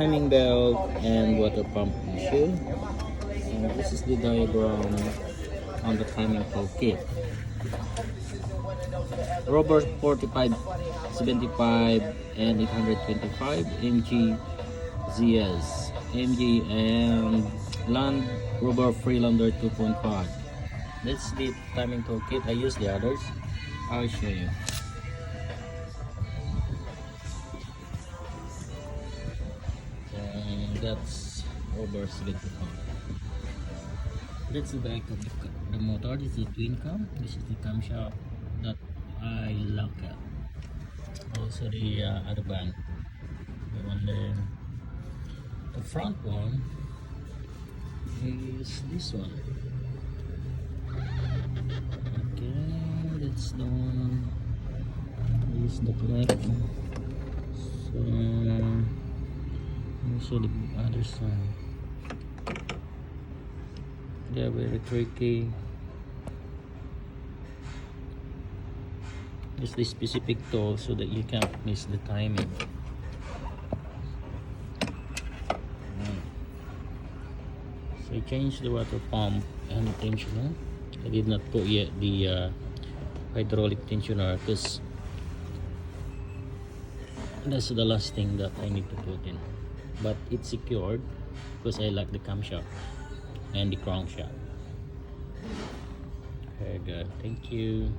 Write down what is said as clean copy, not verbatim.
timing belt and water pump issue. And this is the diagram on the timing probe kit. Rover 45, 75 and 825 MG ZS MG and Land Rover Freelander 2.5. That's the timing toolkit. I use the others. I'll show you. And that's Rover 75. That's the back of the motor. This is the twin cam. This is the camshaft that I lock at. Also the other band. And then the front one is this one. Okay, that's the one. This is the connect. So also the other side. They're very tricky. It's the specific tool so that you can't miss the timing. So I changed the water pump and tensioner. I did not put yet the hydraulic tensioner because that's the last thing that I need to put in. But it's secured because I like the camshaft and the crankshaft. Very good. Thank you.